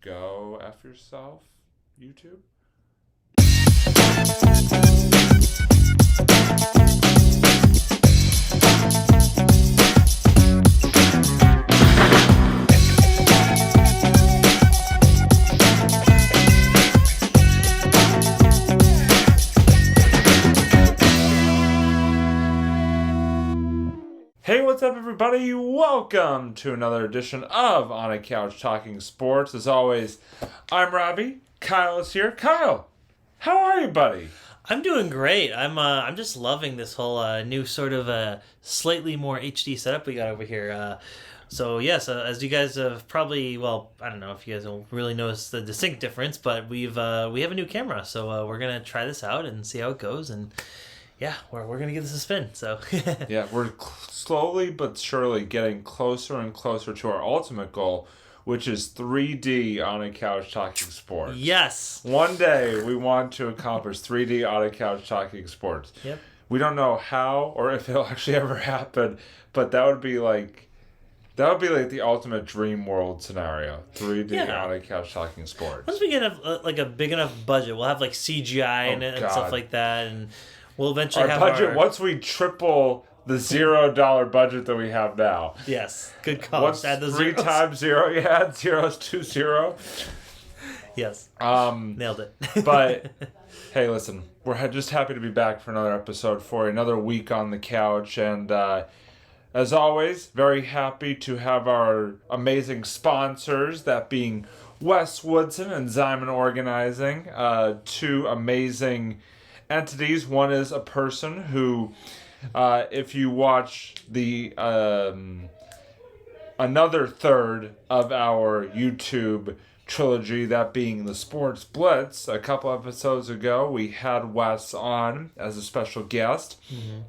go F yourself, YouTube. Hey, what's up, everybody? Welcome to another edition of On a Couch Talking Sports. As always, I'm Robbie. Kyle is here. Kyle, how are you, buddy? I'm doing great. I'm just loving this whole new sort of slightly more HD setup we got over here. So yes, as you guys have probably, well, I don't know if you guys will really notice the distinct difference, but we have a new camera, so we're gonna try this out and see how it goes, and yeah, we're gonna give this a spin. So yeah, we're slowly but surely getting closer and closer to our ultimate goal, which is 3D on a couch talking sports. Yes. One day we want to accomplish 3D on a couch talking sports. Yep. We don't know how or if it'll actually ever happen, but that would be like the ultimate dream world scenario. 3D on a couch talking sports. Once we get a big enough budget, we'll have like CGI in it and stuff like that, and we'll eventually have budget. Once we triple the $0 budget that we have now. Yes, good call. What's add the 3 zeros. times 0? You add zeros to 0. Yes. Nailed it. But hey, listen, we're just happy to be back for another episode for another week on the couch, and as always, very happy to have our amazing sponsors, that being Wes Woodson and Zyman Organizing, two amazing entities. One is a person who, if you watch the another third of our YouTube trilogy, that being the Sports Blitz, a couple episodes ago, we had Wes on as a special guest. Mm-hmm.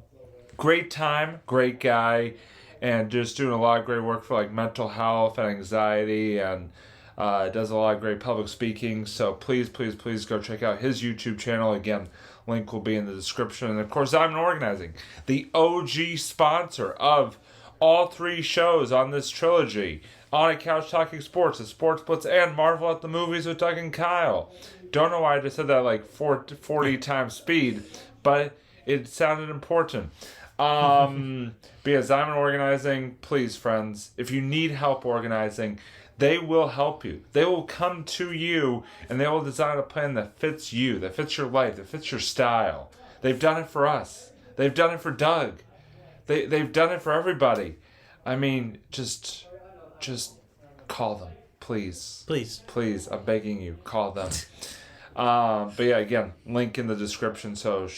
Great time, great guy, and just doing a lot of great work for like mental health and anxiety, and does a lot of great public speaking. So please go check out his YouTube channel. Again, link will be in the description. And of course, I'm Organizing, the OG sponsor of all three shows on this trilogy: On a Couch Talking Sports, The Sports Blitz, and Marvel at the Movies with Doug and Kyle. Don't know why I just said that like 40 times speed, but it sounded important. Because I'm organizing, please, friends, if you need help organizing, they will help you. They will come to you, and they will design a plan that fits you, that fits your life, that fits your style. They've done it for us. They've done it for Doug. They've done it for everybody. I mean, just call them, please. Please, I'm begging you, call them. But yeah, again, link in the description. So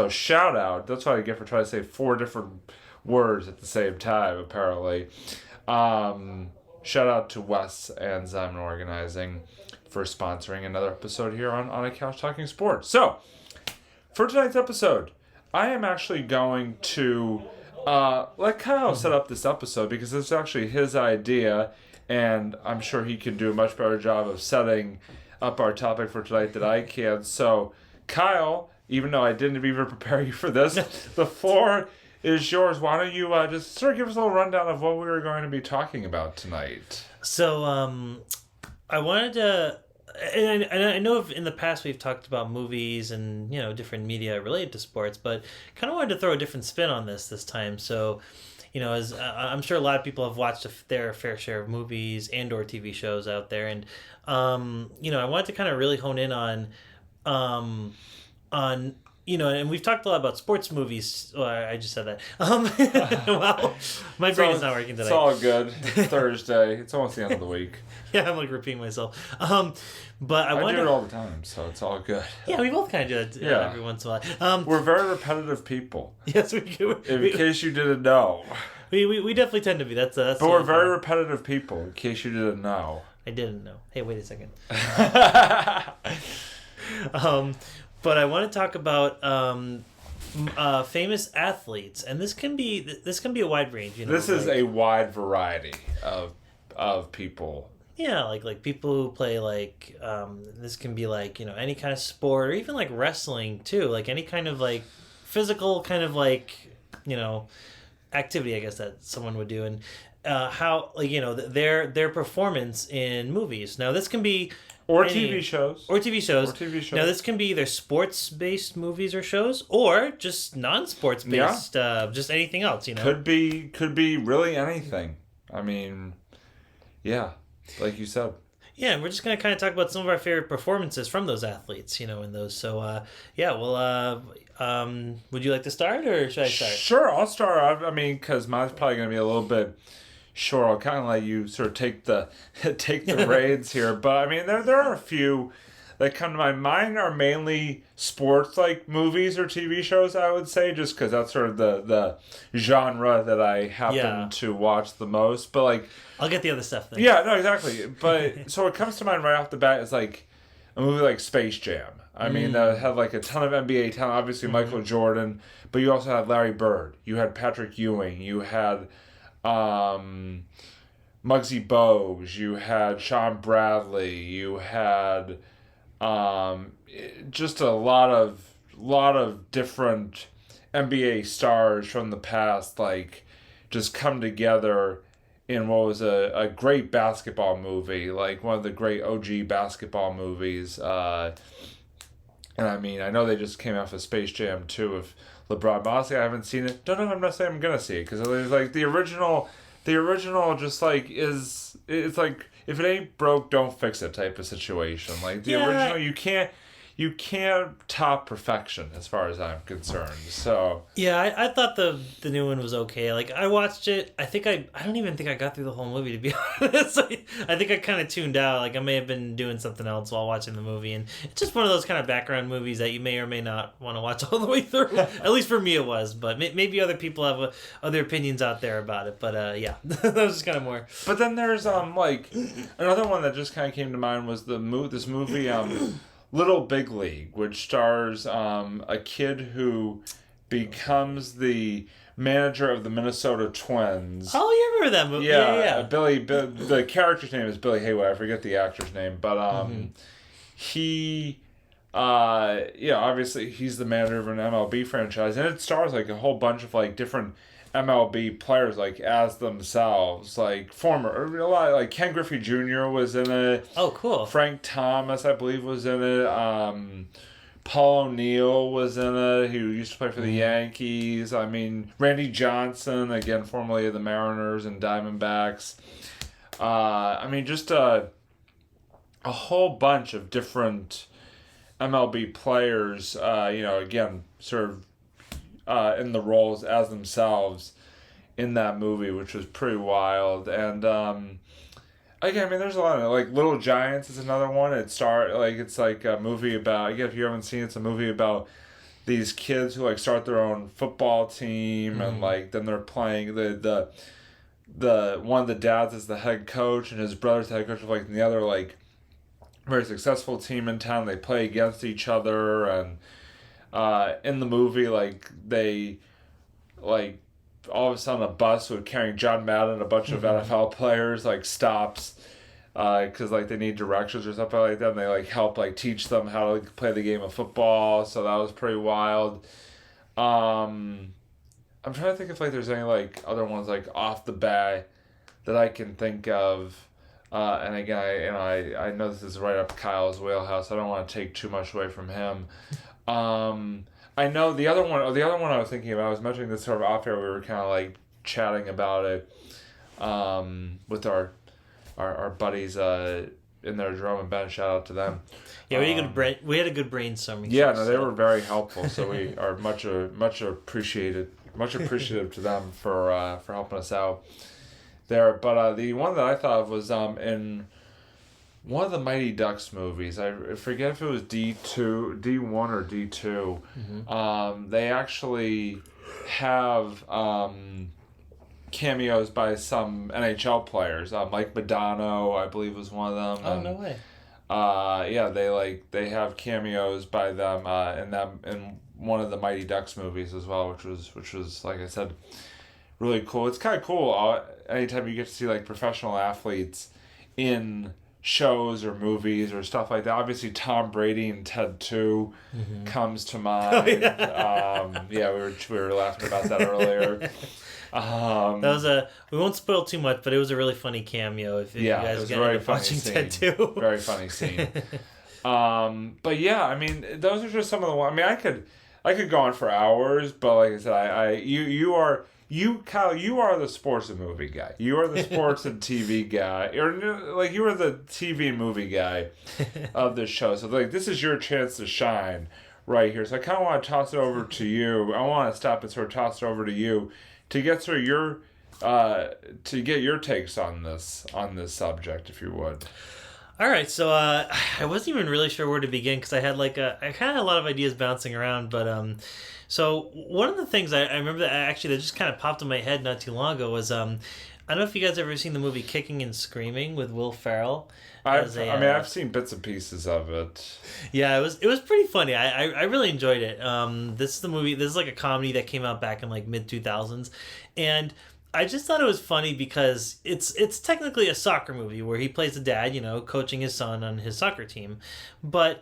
shout out. That's what I get for trying to say 4 different words at the same time, apparently. Shout out to Wes and Zyman Organizing for sponsoring another episode here on a Couch Talking Sports. So, for tonight's episode, I am actually going to let Kyle set up this episode, because it's actually his idea, and I'm sure he can do a much better job of setting up our topic for tonight than I can. So, Kyle, even though I didn't even prepare you for this, the floor is yours. Why don't you just sort of give us a little rundown of what we were going to be talking about tonight? So, I wanted to, and I know in the past we've talked about movies and, different media related to sports, but kind of wanted to throw a different spin on this time. So, as I'm sure a lot of people have watched their fair share of movies and or TV shows out there, and I wanted to kind of really hone in on and we've talked a lot about sports movies. Oh, I just said that. Wow, my brain is not working today. It's all good. It's Thursday. It's almost the end of the week. Yeah, I'm like repeating myself. But I do it all the time, so it's all good. Yeah, we both kind of do it every once in a while. We're very repetitive people. Yes, we do. In case you didn't know. We definitely tend to be. That's but we're very repetitive people, in case you didn't know. I didn't know. Hey, wait a second. But I want to talk about famous athletes, and this can be a wide range. This is a wide variety of people. Yeah, like people who play this can be any kind of sport, or even like wrestling too, like any kind of physical kind of activity, I guess, that someone would do. how their performance in movies. Now this can be or TV shows. Or TV shows. Or TV shows. Now this can be either sports-based movies or shows, or just non-sports based, just anything else. Could be really anything. I mean, yeah, like you said. Yeah, and we're just going to kind of talk about some of our favorite performances from those athletes, in those. So, would you like to start, or should I start? Sure, I'll start. I mean, because mine's probably going to be a little bit short. I'll kind of let you sort of take the reins here. But, I mean, there are a few that come to my mind are mainly sports, like movies or TV shows, I would say, just because that's sort of the genre that I happen to watch the most. But, like... I'll get the other stuff then. Yeah, no, exactly. But, so what comes to mind right off the bat is, like, a movie like Space Jam. I mean, that had, like, a ton of NBA talent, obviously Michael Jordan, but you also had Larry Bird. You had Patrick Ewing. You had Muggsy Bogues. You had Sean Bradley. You had... just a lot of different NBA stars from the past, like, just come together in what was a great basketball movie, like one of the great OG basketball movies. And I mean, I know they just came off of Space Jam 2 of LeBron. But honestly, I haven't seen it. I'm not saying I'm gonna see it, because there's like the original just like it's like, if it ain't broke, don't fix it type of situation. Like the original, you can't top perfection as far as I'm concerned. So yeah, I thought the new one was okay. Like, I watched it. I don't even think I got through the whole movie, to be honest. I think I kind of tuned out. Like, I may have been doing something else while watching the movie, and it's just one of those kind of background movies that you may or may not want to watch all the way through. At least for me, it was. But maybe other people have other opinions out there about it. But yeah, that was just kind of more. But then there's like another one that just kind of came to mind was this movie Little Big League, which stars a kid who becomes the manager of the Minnesota Twins. Oh, you remember that movie? Yeah. The character's name is Billy Haywood. I forget the actor's name, but he, obviously he's the manager of an MLB franchise, and it stars like a whole bunch of like different MLB players, like, as themselves, like a lot, like Ken Griffey Jr. was in it. Oh, cool. Frank Thomas, I believe, was in it. Paul O'Neill was in it, who used to play for the Yankees. I mean, Randy Johnson, again, formerly of the Mariners and Diamondbacks. I mean, just a whole bunch of different MLB players, again, sort of in the roles as themselves in that movie, which was pretty wild. And again, I mean, there's a lot of, like, Little Giants is another one. It's like a movie about, again, if you haven't seen it, it's a movie about these kids who like start their own football team, and like then they're playing the one of the dads is the head coach, and his brother's the head coach of like the other like very successful team in town. They play against each other, and in the movie, like, they, like, all of a sudden a bus with carrying John Madden and a bunch of NFL players, like, stops because, like, they need directions or something like that, and they, like, help, like, teach them how to, like, play the game of football, so that was pretty wild. I'm trying to think if, like, there's any, like, other ones, like, off the bat that I can think of. And again, I know this is right up Kyle's wheelhouse. I don't want to take too much away from him. I know the other one I was thinking about, I was mentioning this sort of off air, we were kind of like chatting about it with our buddies in their Jerome and Ben, shout out to them. Yeah, we had a good brainstorming. Yeah, no, they were very helpful, so we are much appreciative to them for helping us out there. But the one that I thought of was in one of the Mighty Ducks movies. I forget if it was D1 or D2. They actually have cameos by some NHL players. Mike Modano, I believe, was one of them. Oh, no way. Yeah, they have cameos by them in one of the Mighty Ducks movies as well, which was like I said, really cool. It's kind of cool anytime you get to see like professional athletes in shows or movies or stuff like that. Obviously, Tom Brady and Ted 2 comes to mind. Oh, yeah. We were laughing about that earlier. That was we won't spoil too much, but it was a really funny cameo if you guys get into watching Ted 2. Very funny scene. But yeah, I mean, those are just some of the ones. I mean, I could go on for hours, but like I said, Kyle, you are the sports and movie guy. You are the sports and TV guy, or like you are the TV and movie guy of this show. So like, this is your chance to shine right here. So I kind of want to toss it over to you. I want to stop and sort of toss it over to you to get sort of your takes on this subject, if you would. All right, so I wasn't even really sure where to begin because I had I kind of had a lot of ideas bouncing around, but so one of the things I remember that just kind of popped in my head not too long ago was I don't know if you guys ever seen the movie Kicking and Screaming with Will Ferrell. I've seen bits and pieces of it. Yeah, it was pretty funny. I really enjoyed it. This is the movie. This is like a comedy that came out back in like mid 2000s, and I just thought it was funny because it's technically a soccer movie where he plays a dad, coaching his son on his soccer team, but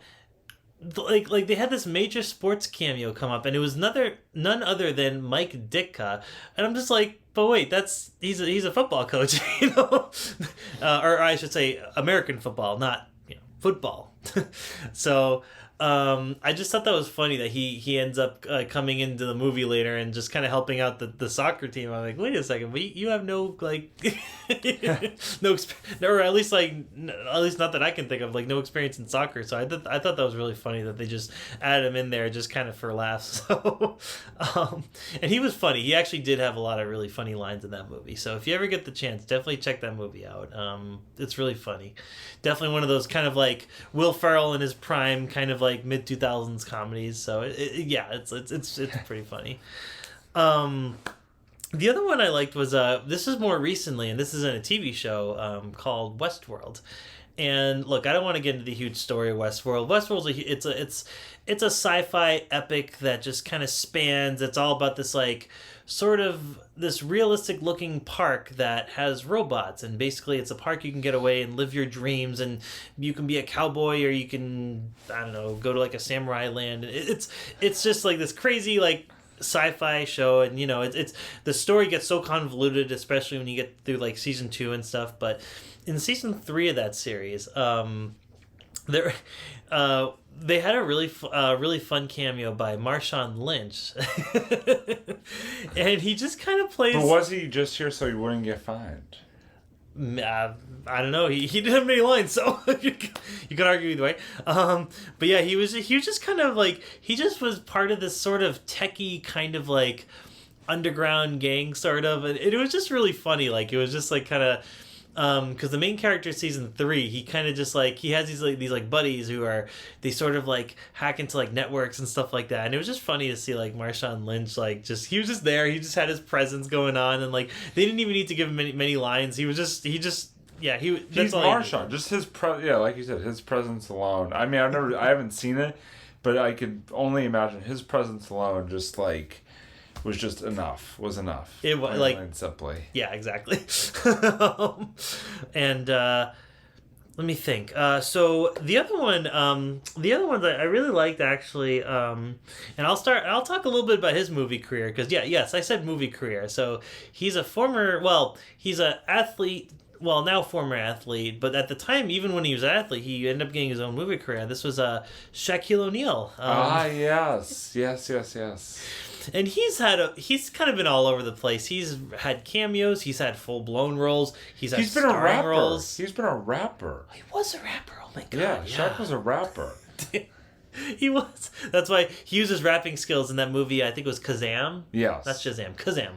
like they had this major sports cameo come up, and it was none other than Mike Ditka, and I'm just like, but wait, he's a football coach, or I should say American football, not football. So I just thought that was funny that he ends up coming into the movie later and just kind of helping out the soccer team. I'm like, wait a second, but you have no or at least not that I can think of, like no experience in soccer. So I thought that was really funny that they just added him in there just kind of for laughs. So and he was funny. He actually did have a lot of really funny lines in that movie. So if you ever get the chance, definitely check that movie out. It's really funny. Definitely one of those kind of like Will Ferrell in his prime kind of like mid 2000s comedies. So it's pretty funny. The other one I liked was this is more recently, and this is in a TV show called Westworld. And look, I don't want to get into the huge story of Westworld. Westworld's it's a sci-fi epic that just kind of spans. It's all about this like sort of this realistic looking park that has robots, and basically it's a park you can get away and live your dreams, and you can be a cowboy or you can, I don't know, go to like a samurai land. It's just like this crazy like sci-fi show, and it's the story gets so convoluted, especially when you get through like season 2 and stuff. But in season 3 of that series, they had a really fun cameo by Marshawn Lynch, and he just kind of plays. But was he just here so he wouldn't get fined? I don't know. He didn't have many lines, so you could argue either way. But yeah, he was just kind of like, he just was part of this sort of techie kind of like underground gang sort of, and it was just really funny. Like it was just like kind of. Because the main character season 3, he kind of just like, he has these buddies who are, they sort of like hack into like networks and stuff like that, and it was just funny to see like Marshawn Lynch he was just there, he just had his presence going on, and like they didn't even need to give him many lines. He's Marshawn, just his like you said, his presence alone. I mean, I haven't seen it, but I could only imagine his presence alone just like was just enough. It was like simply. Yeah, exactly. And let me think. So the other one that I really liked actually, and I'll talk a little bit about his movie career because I said movie career. So he's a athlete. Well, now former athlete, but at the time, even when he was an athlete, he ended up getting his own movie career. This was Shaquille O'Neal. Yes. And he's kind of been all over the place. He's had cameos. He's had full blown roles. He's been starring roles. He's been a rapper. He was a rapper. Oh my god. Yeah, Shaq was a rapper. He was. That's why he used his rapping skills in that movie. I think it was Kazam. Yes. That's Shazam. Kazam.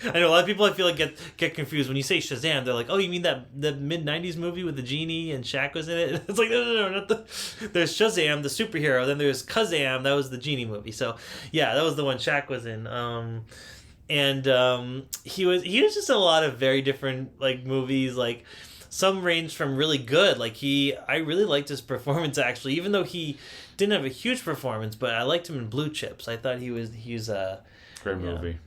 I know a lot of people, I feel like get confused when you say Shazam. They're like, oh, you mean the mid 90s movie with the genie and Shaq was in it? It's like no, not there's Shazam the superhero, then there's Kazam, that was the genie movie. So yeah, that was the one Shaq was in. He was just in a lot of very different like movies. Like some ranged from really good. Like I really liked his performance actually, even though he didn't have a huge performance. But I liked him in Blue Chips. I thought he was great movie.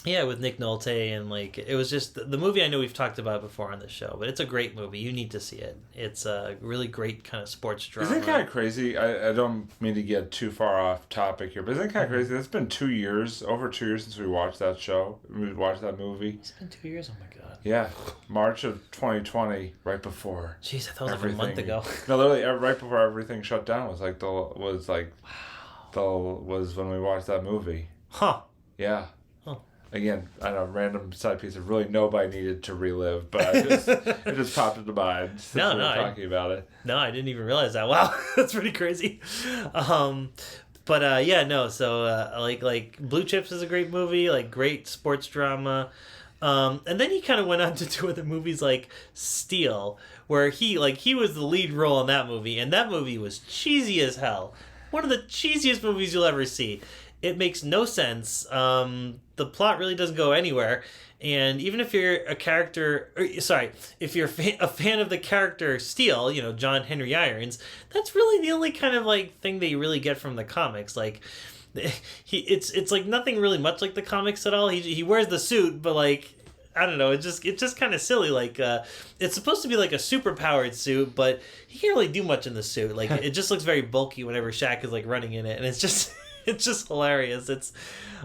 Yeah, with Nick Nolte, and like it was just the movie I know we've talked about before on the show, but it's a great movie. You need to see it. It's a really great kind of sports drama. Isn't it kind of crazy? I don't mean to get too far off topic here, but isn't it kind of crazy? It's been 2 years, over 2 years since we watched that show. We watched that movie. It's been 2 years. Oh my god. Yeah, March of 2020, right before. Jeez, I thought it was like a month ago. No, literally, right before everything shut down was when we watched that movie. Huh. Yeah. Huh. Again, I know, random side piece of really nobody needed to relive, but it just popped into mind since we were talking about it. No, I didn't even realize that. Wow, that's pretty crazy. So like Blue Chips is a great movie, like great sports drama. And then he kind of went on to do other movies like Steel, where he was the lead role in that movie, and that movie was cheesy as hell. One of the cheesiest movies you'll ever see. It makes no sense. The plot really doesn't go anywhere. And even if you're if you're a fan of the character Steel, John Henry Irons, that's really the only kind of like thing that you really get from the comics. Like, it's like nothing really much like the comics at all. He wears the suit, but like, I don't know, it's just kind of silly. Like, it's supposed to be like a super powered suit, but he can't really do much in the suit. Like, it just looks very bulky whenever Shaq is like running in it, and it's just hilarious. It's,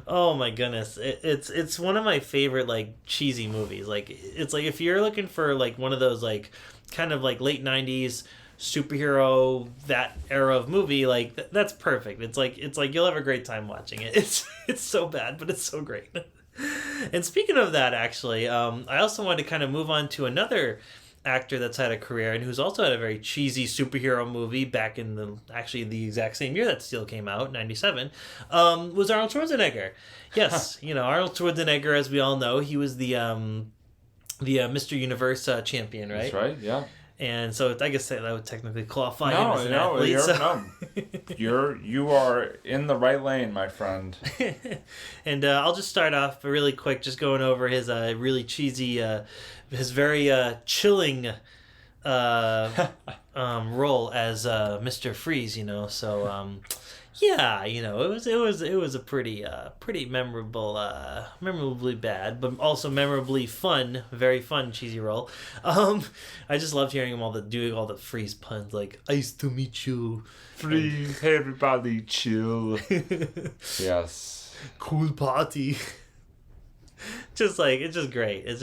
oh my goodness, it's one of my favorite like cheesy movies. Like, it's like if you're looking for like one of those like kind of like late 90s superhero, that era of movie, like that's perfect. It's like you'll have a great time watching it. It's so bad, but it's so great. And speaking of that, actually, I also wanted to kind of move on to another actor that's had a career and who's also had a very cheesy superhero movie back in the exact same year that Steel came out, 97, was Arnold Schwarzenegger. Yes, Arnold Schwarzenegger, as we all know, he was the Mr. Universe champion, right? That's right, yeah. And so I guess that would technically qualify him as an athlete. You are in the right lane, my friend. And I'll just start off really quick, just going over his really cheesy, his very chilling role as Mr. Freeze. So yeah, it was a pretty memorably bad, but also memorably fun, very fun cheesy role. I just loved hearing him doing all the Freeze puns, like "Nice to meet you, Freeze, hey everybody, chill." Yes, cool party. It's just great. I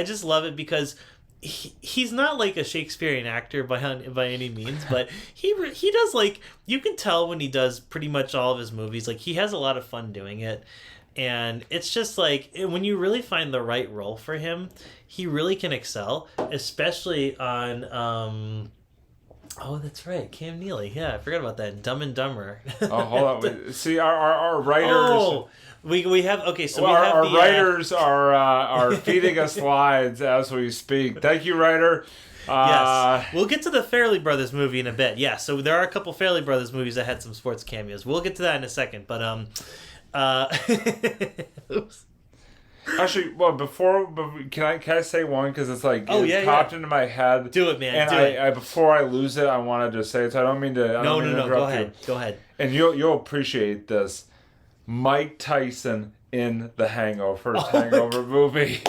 just love it because he's not like a Shakespearean actor by any means, but he does, like, you can tell when he does pretty much all of his movies, like, he has a lot of fun doing it. And it's just like, when you really find the right role for him, he really can excel, especially on oh, that's right, Cam Neely. Yeah, I forgot about that. Dumb and Dumber. Oh, hold on. See, our writers. Oh, we have, okay, so our writers are feeding us slides as we speak. Thank you, writer. Yes, we'll get to the Farrelly Brothers movie in a bit. Yeah, so there are a couple Farrelly Brothers movies that had some sports cameos. We'll get to that in a second, but oops. Actually, well, can I say one, because it's like popped into my head. Do it, man. And do it. I before I lose it, I wanted to say it. So I don't mean to. No. Go ahead. And you'll appreciate this. Mike Tyson in the Hangover Hangover movie.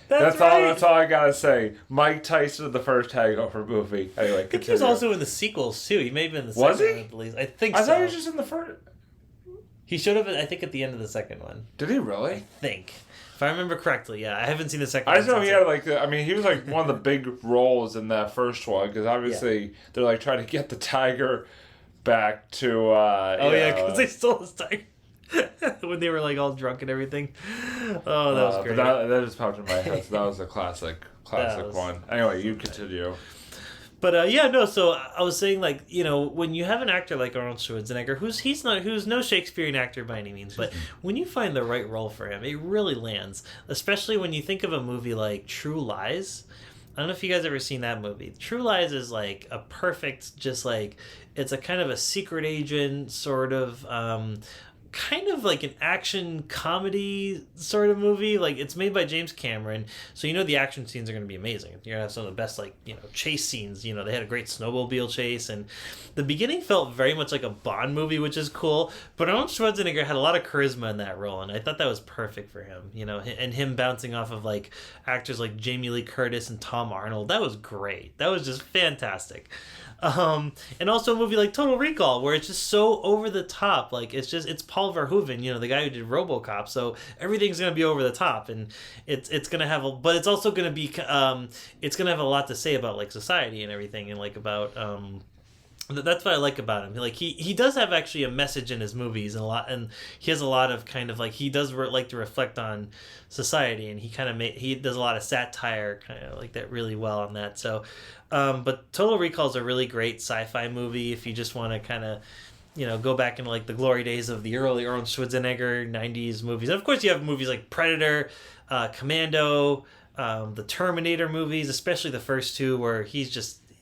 That's right. That's all I gotta say. Mike Tyson in the first Hangover movie. Anyway, I think he was also in the sequels too. He may have been in the second one, at least. I think so. I thought he was just in the first. He showed up, I think, at the end of the second one. Did he really? I think. If I remember correctly, yeah. I haven't seen the second one. I just know he had he was like one of the big roles in that first one, because obviously they're like trying to get the tiger back to. Because they stole his tiger. When they were like all drunk and everything. Oh, that was great. That just popped in my head. So that was a classic one. Anyway, you continue. But so I was saying, like, when you have an actor like Arnold Schwarzenegger, who's no Shakespearean actor by any means, but when you find the right role for him, it really lands. Especially when you think of a movie like True Lies. I don't know if you guys ever seen that movie. True Lies is like a perfect, just like, it's a kind of a secret agent sort of kind of like an action comedy sort of movie. Like, it's made by James Cameron, so the action scenes are going to be amazing. You're going to have some of the best, like, chase scenes. They had a great snowmobile chase, and the beginning felt very much like a Bond movie, which is cool. But Arnold Schwarzenegger had a lot of charisma in that role, and I thought that was perfect for him. And him bouncing off of like actors like Jamie Lee Curtis and Tom Arnold. That was great. That was just fantastic. And also a movie like Total Recall, where it's just so over the top. Like, it's Paul Verhoeven, the guy who did RoboCop. So everything's gonna be over the top, and it's gonna have but it's also gonna be it's gonna have a lot to say about like society and everything, and like about that's what I like about him. Like, he does have actually a message in his movies, and he has a lot of kind of like, he does like to reflect on society, and he does a lot of satire kind of like that really well on that. So, but Total Recall is a really great sci-fi movie if you just want to kind of go back into like the glory days of the early Arnold Schwarzenegger 90s movies. And of course you have movies like Predator, Commando, the Terminator movies, especially the first two, where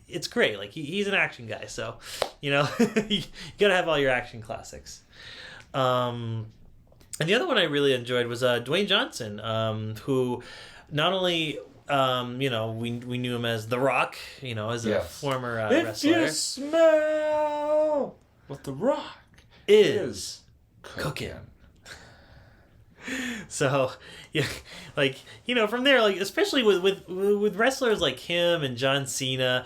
it's great. Like, he's an action guy, so you gotta have all your action classics. And the other one I really enjoyed was Dwayne Johnson, who not only we knew him as The Rock, as a former wrestler. If you smell what The Rock is cooking. So, yeah, like, from there, like, especially with wrestlers like him and John Cena,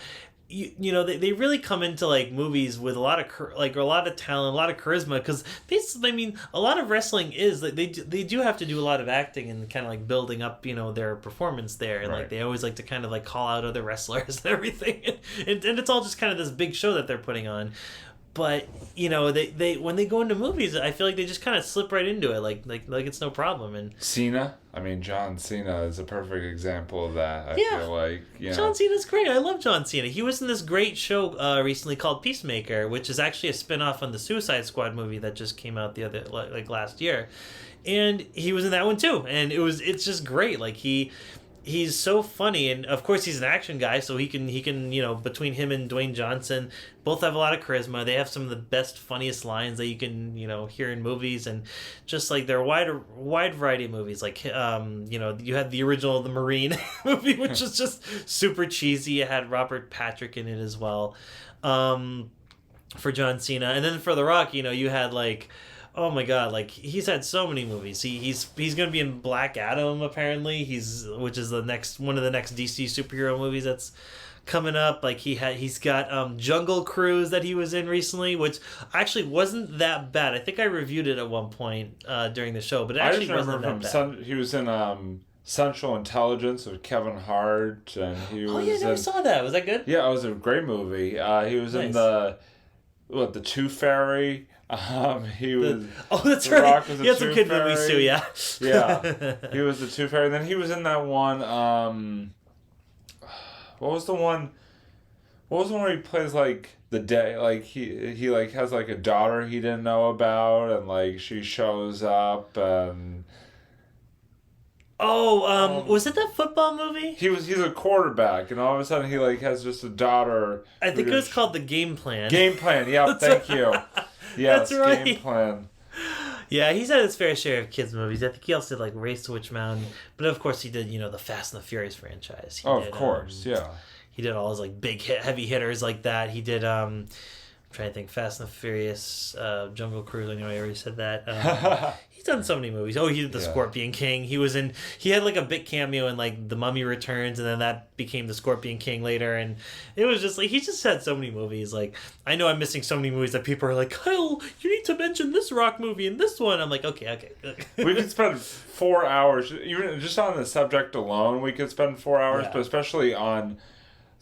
they really come into like movies with a lot of talent, a lot of charisma, because basically, I mean, a lot of wrestling is like they do have to do a lot of acting and kind of like building up their performance there, and like they always like to kind of like call out other wrestlers and everything, and it's all just kind of this big show that they're putting on. But they when they go into movies, I feel like they just kind of slip right into it, like it's no problem. And John Cena is a perfect example of that. I feel like John Cena's great. I love John Cena. He was in this great show recently called Peacemaker, which is actually a spin-off on the Suicide Squad movie that just came out the other last year, and he was in that one too. And it's just great. Like, he's so funny, and of course he's an action guy, so he can between him and Dwayne Johnson, both have a lot of charisma. They have some of the best, funniest lines that you can hear in movies, and just like their wide variety of movies. Like you had the original The Marine movie, which is just super cheesy. It had Robert Patrick in it as well, for John Cena, and then for The Rock, you had like, oh my god, like, he's had so many movies. He's gonna be in Black Adam, apparently. Which is one of the next DC superhero movies that's coming up. Like, he's got Jungle Cruise that he was in recently, which actually wasn't that bad. I think I reviewed it at one point during the show, but it actually wasn't that bad. He was in Central Intelligence with Kevin Hart, and he was. Oh yeah, I never saw that. Was that good? Yeah, it was a great movie. He was in the Tooth Fairy. He was. That's right. He had some kid movies too. Yeah. Yeah, he was the Tooth Fairy. And then he was in that one. What was the one? What was the one where he plays like the day? Like he like has like a daughter he didn't know about, and like she shows up and. Was it that football movie? He's a quarterback, and all of a sudden he like has just a daughter. I think it was called The Game Plan. Game Plan. Yeah, thank you. Yes, that's right. Game Plan. Yeah, he's had his fair share of kids movies. I think he also did like Race to Witch Mountain, but of course he did the Fast and the Furious franchise. Of course, yeah. He did all his like big heavy hitters like that. He did I'm trying to think, Fast and the Furious, Jungle Cruise. I know I already said that. He's done so many movies. Oh, he did The Scorpion King. He had like a big cameo in like The Mummy Returns, and then that became The Scorpion King later. And it was just like, he just had so many movies. Like, I know I'm missing so many movies that people are like, Kyle, you need to mention this Rock movie and this one. I'm like, okay. We could spend 4 hours, even just on the subject alone, we could spend 4 hours, but especially on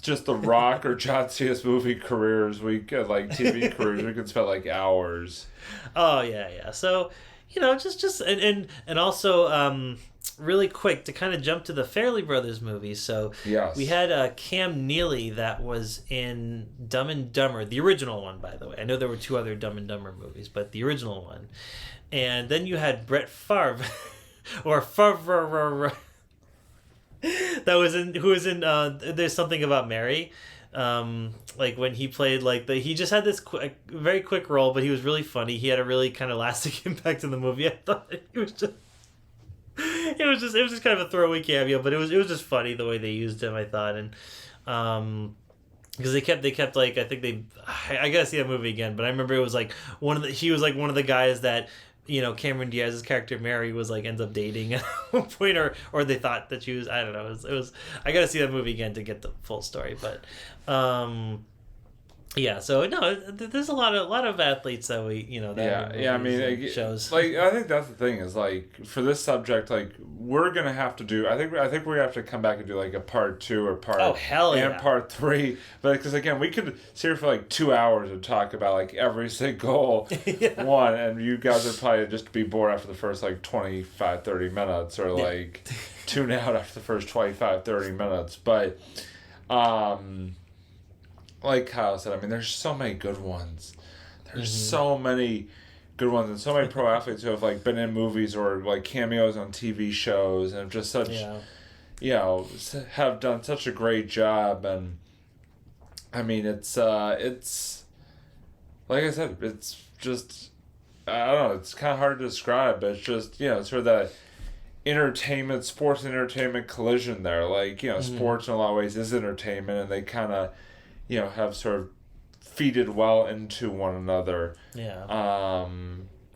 just The Rock or John Cena's movie careers, like TV careers, we could spend like hours. Oh, yeah. So, just and also really quick to kind of jump to the Farrelly Brothers movies. So we had Cam Neely that was in Dumb and Dumber, the original one, by the way. I know there were 2 other Dumb and Dumber movies, but the original one. And then you had Brett Favre, or Favre, who was in There's Something About Mary. Like when he played he just had this very quick role, but he was really funny. He had a really kind of lasting impact in the movie. I thought it was just kind of a throwaway cameo, but it was just funny the way they used him, I thought. And because they kept like, I think I gotta see that movie again, but I remember it was like he was like one of the guys that, you know, Cameron Diaz's character Mary was like ends up dating at one point, or they thought that she was, I don't know, it was I gotta see that movie again to get the full story. But yeah, so no, there's a lot of athletes that we, you know, that I mean, shows. Like, I think that's the thing is, like, for this subject, like, we're gonna have to do. I think we're gonna have to come back and do like a part 2 or part part 3. But because again, we could sit here for like 2 hours and talk about like every single one, and you guys would probably just be bored after the first like 25-30 minutes, or like tune out after the first 25-30 minutes. But like Kyle said, I mean, there's so many good ones. There's so many good ones, and so many pro athletes who have like been in movies or like cameos on TV shows, and have just such, you know, have done such a great job. And I mean, it's like I said, it's just, I don't know, it's kind of hard to describe, but it's just, you know, sort of that sports entertainment collision there. Like, you know, sports in a lot of ways is entertainment, and they kind of, you know, have sort of feeded well into one another. Yeah.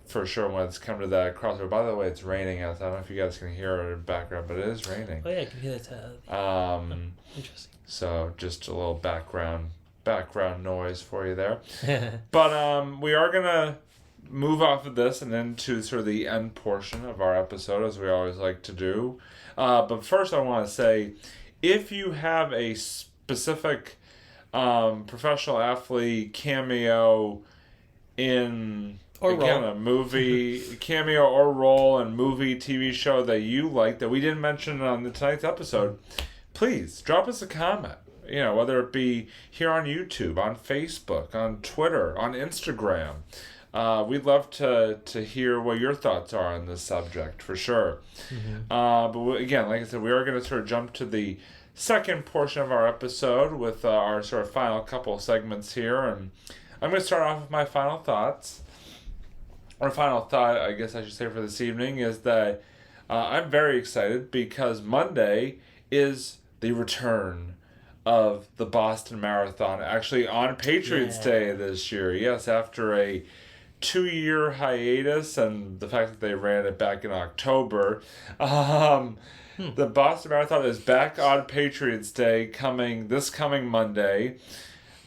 For sure, when it's come to that crossover. By the way, it's raining outside. I don't know if you guys can hear it in the background, but it is raining. Oh yeah, I can hear that. Interesting. So just a little background noise for you there. But we are gonna move off of this and into sort of the end portion of our episode, as we always like to do. But first, I want to say, if you have a specific professional athlete cameo in a movie cameo or role in movie, TV show that you like that we didn't mention on tonight's episode, please drop us a comment. You know, whether it be here on YouTube, on Facebook, on Twitter, on Instagram. We'd love to hear what your thoughts are on this subject, for sure. But again, like I said, we are going to sort of jump to the second portion of our episode with our sort of final couple of segments here, and I'm going to start off with my final thoughts. Our final thought, I guess I should say, for this evening is that I'm very excited because Monday is the return of the Boston Marathon, actually on Patriots Day this year. Yes, after a 2-year hiatus and the fact that they ran it back in October. The Boston Marathon is back on Patriots Day this coming Monday.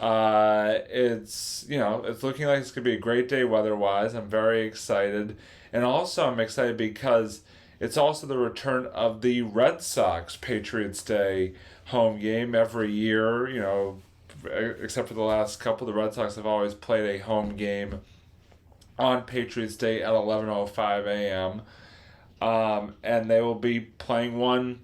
It's looking like it's going to be a great day weather-wise. I'm very excited. And also I'm excited because it's also the return of the Red Sox Patriots Day home game every year. You know, except for the last couple, the Red Sox have always played a home game on Patriots Day at 11:05 a.m. And they will be playing one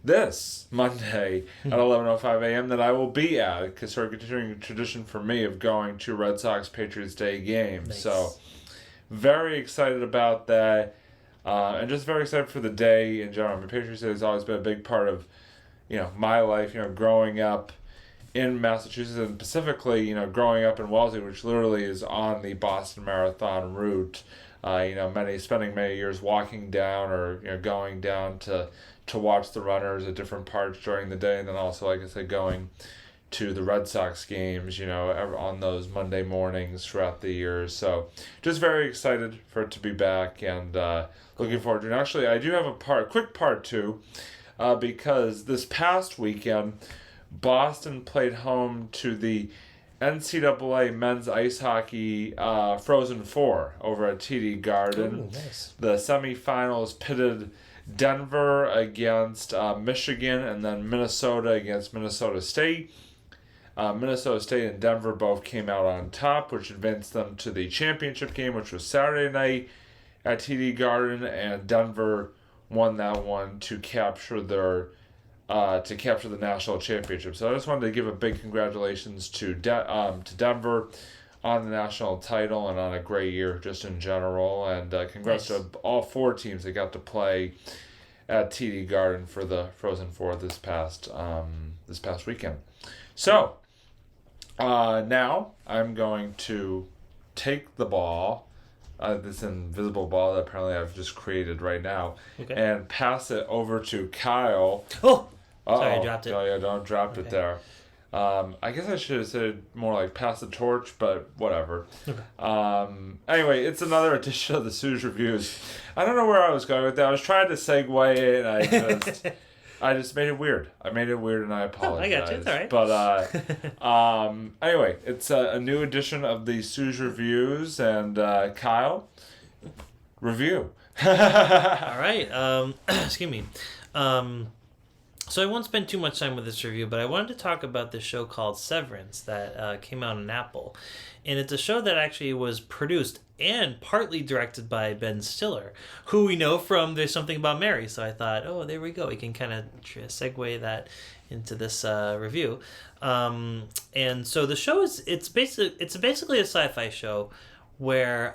this Monday at 11:05 a.m. that I will be at, because sort of continuing a tradition for me of going to Red Sox Patriots Day games. Nice. So very excited about that, and just very excited for the day in general. I mean, Patriots Day has always been a big part of, you know, my life. You know, growing up in Massachusetts, and specifically, you know, growing up in Wellesley, which literally is on the Boston Marathon route. You know, spending many years walking down, or, you know, going down to watch the runners at different parts during the day, and then also, like I said, going to the Red Sox games, you know, on those Monday mornings throughout the years. So just very excited for it to be back, and looking forward to it. And actually, I do have a quick part 2, because this past weekend, Boston played home to the NCAA men's ice hockey Frozen Four over at TD Garden. Ooh, nice. The semifinals pitted Denver against Michigan, and then Minnesota against Minnesota State. Minnesota State and Denver both came out on top, which advanced them to the championship game, which was Saturday night at TD Garden, and Denver won that one to capture the national championship. So I just wanted to give a big congratulations to Denver on the national title and on a great year just in general. And congrats to all 4 teams that got to play at TD Garden for the Frozen Four this past weekend. So Now I'm going to take the ball, this invisible ball that apparently I've just created right now, and pass it over to Kyle. Oh! Sorry, I dropped it. Oh, yeah, don't drop it there. I guess I should have said more like pass the torch, but whatever. Anyway, it's another edition of the Sue's Reviews. I don't know where I was going with that. I was trying to segue it, and I just made it weird. I made it weird, and I apologize. I got you. It's all But right. anyway, it's a new edition of the Sue's Reviews, and Kyle, review. All right. Excuse me. So I won't spend too much time with this review, but I wanted to talk about this show called Severance that came out on Apple. And it's a show that actually was produced and partly directed by Ben Stiller, who we know from There's Something About Mary. So I thought, oh, there we go. We can kind of segue that into this review. And so the show it's basically a sci-fi show where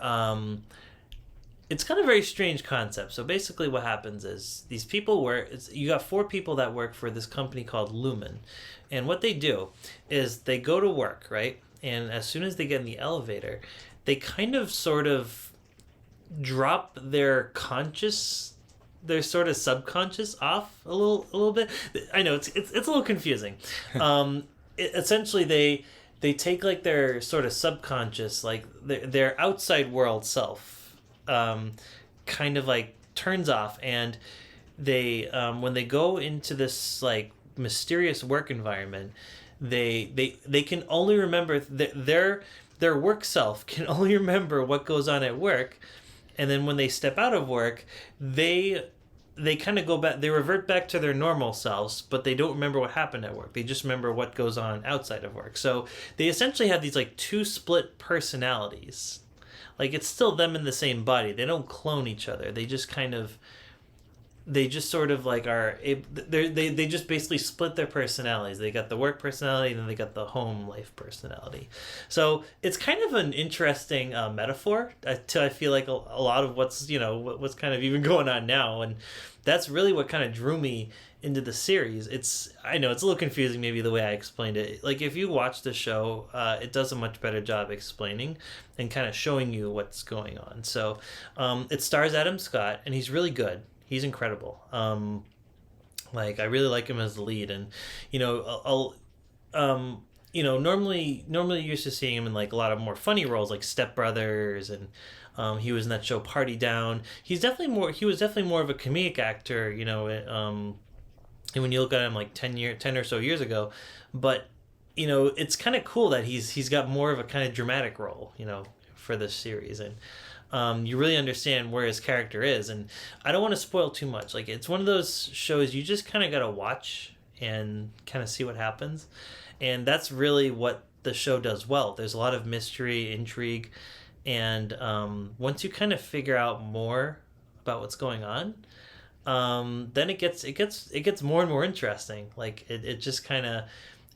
it's kind of a very strange concept. So basically what happens is these people you got 4 people that work for this company called Lumen. And what they do is they go to work, right? And as soon as they get in the elevator, they kind of sort of drop their sort of subconscious off a little bit. I know it's a little confusing. Essentially they take like their sort of subconscious, like their outside world self, kind of like turns off, and they when they go into this like mysterious work environment, they can only remember their work self can only remember what goes on at work, and then when they step out of work, they kind of go back, they revert back to their normal selves, but they don't remember what happened at work. They just remember what goes on outside of work. So they essentially have these like 2 split personalities. Like it's still them in the same body. They don't clone each other. They just sort of like they just basically split their personalities. They got the work personality, and then they got the home life personality. So it's kind of an interesting metaphor to I feel like a lot of what's kind of even going on now, and that's really what kind of drew me into the series. I know it's a little confusing maybe the way I explained it. Like if you watch the show, it does a much better job explaining and kind of showing you what's going on. So it stars Adam Scott, and he's really good. He's incredible. Like I really like him as the lead, and normally you're used to seeing him in like a lot of more funny roles like Step Brothers, and he was in that show Party Down. He was definitely more of a comedic actor, and when you look at him like 10 or so years ago, but it's kind of cool that he's got more of a kind of dramatic role, for this series, and you really understand where his character is. And I don't want to spoil too much. Like it's one of those shows you just kind of got to watch and kind of see what happens, and that's really what the show does well. There's a lot of mystery, intrigue, and once you kind of figure out more about what's going on, then it gets more and more interesting. Like it just kind of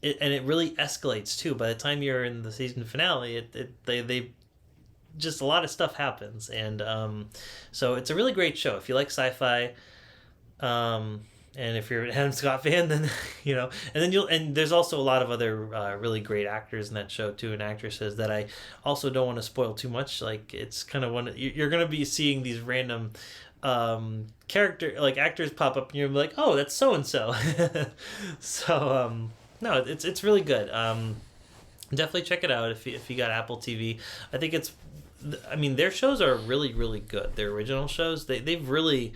and it really escalates too. By the time you're in the season finale, they just a lot of stuff happens, and so it's a really great show if you like sci-fi, and if you're an Adam Scott fan, then and there's also a lot of other really great actors in that show too, and actresses that I also don't want to spoil too much. Like it's kind of you're going to be seeing these random character like actors pop up, and you're like, oh, that's so and so. So no, it's really good. Definitely check it out if you got Apple TV. I think their shows are really, really good. Their original shows, they've really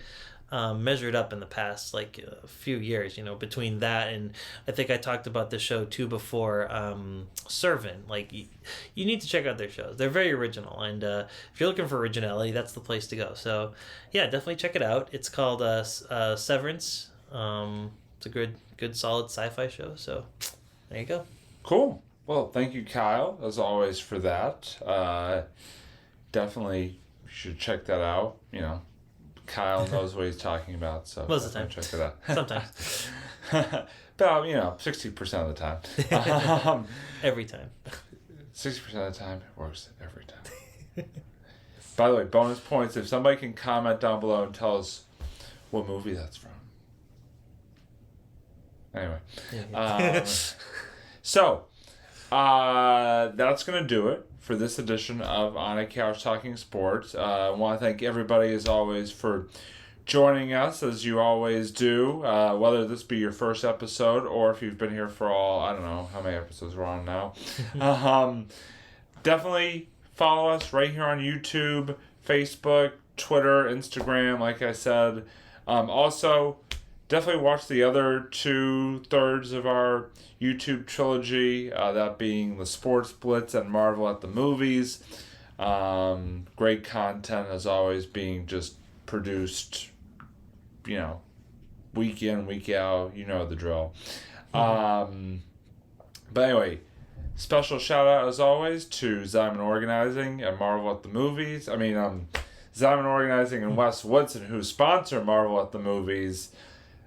measured up in the past like a few years, between that and I think I talked about the show too before, Servant. Like you need to check out their shows. They're very original, and if you're looking for originality, that's the place to go. So yeah, definitely check it out. It's called Severance. It's a good solid sci-fi show. So there you go. Cool. Well, thank you, Kyle, as always, for that. Definitely should check that out. Kyle knows what he's talking about, so most of the time. Check it out. Sometimes. About 60% of the time. Every time. 60% of the time, it works every time. By the way, bonus points if somebody can comment down below and tell us what movie that's from. Anyway, so That's going to do it for this edition of On a Couch Talking Sports. I want to thank everybody, as always, for joining us, as you always do. Whether this be your first episode or if you've been here for all, I don't know how many episodes we're on now. Definitely follow us right here on YouTube, Facebook, Twitter, Instagram, like I said. Also, definitely watch the other 2/3 of our YouTube trilogy, that being the Sports Blitz and Marvel at the Movies. Great content, as always, being just produced, week in, week out. You know the drill. But anyway, special shout out, as always, to Zyman Organizing and Marvel at the Movies. Zyman Organizing and Wes Woodson, who sponsor Marvel at the Movies,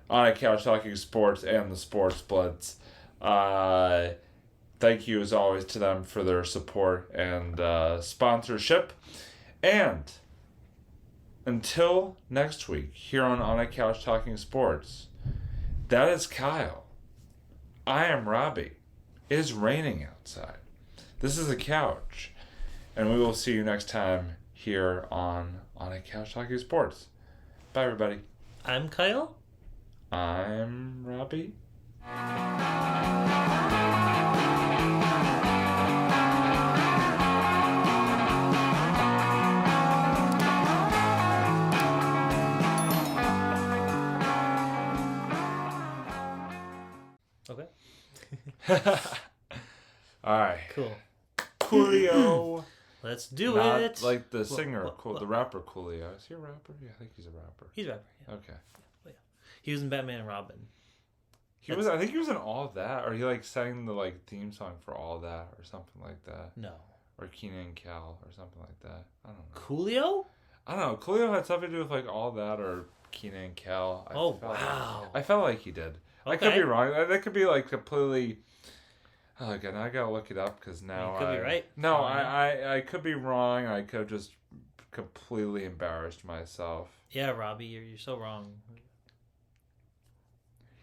On a Couch Talking Sports, and the Sports Blitz. Thank you, as always, to them for their support and sponsorship. And until next week, here on a Couch Talking Sports, that is Kyle. I am Robbie. It is raining outside. This is a couch. And we will see you next time here on a Couch Talking Sports. Bye, everybody. I'm Kyle. I'm Robbie. Okay. All right. Cool. Coolio. Let's do Not it. like the singer, the rapper Coolio. Is he a rapper? Yeah, I think he's a rapper. He's a rapper. Yeah. Okay. Yeah. He was in Batman and Robin. I think he was in All of That, or he sang the theme song for All of That, or something like that. No. Or Kenan and Cal, or something like that. I don't know. Coolio? I don't know. Coolio had something to do with All of That or Kenan and Cal. Wow. I felt like he did. Okay. I could be wrong. That could be completely. Oh god, now I gotta look it up because now you could be right. No, I could be wrong. I could have just completely embarrassed myself. Yeah, Robbie, you're so wrong.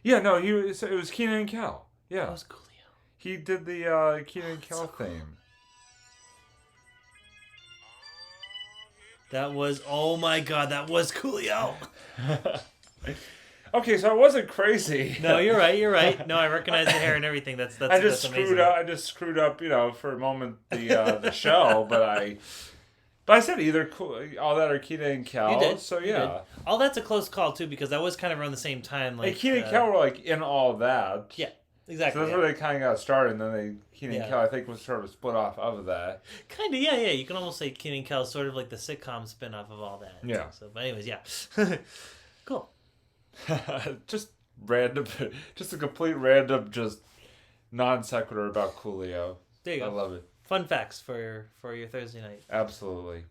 Yeah, no, it was Kenan and Cal. Yeah, That was Coolio. He did the Kenan and Cal theme. That was, oh my god, that was Coolio. Okay, so I wasn't crazy. No, you're right. No, I recognize the hair and everything. That's amazing. I just screwed up, for a moment the show, but I said either All That or Kenan and Cal. You did. So You yeah. did. All That's a close call too, because that was kind of around the same time. And Kenan and Cal were in All That. Yeah, exactly. So that's where they kind of got started, and then Kenan and Yeah. Cal, I think, was sort of split off of that. Kind of, yeah. You can almost say Kenan and Cal is sort of like the sitcom spin-off of All That. Yeah. So, but anyways, yeah. Cool. Just random, just a complete random, just non sequitur about Coolio. There you go. I love it. Fun facts for your Thursday night. Absolutely.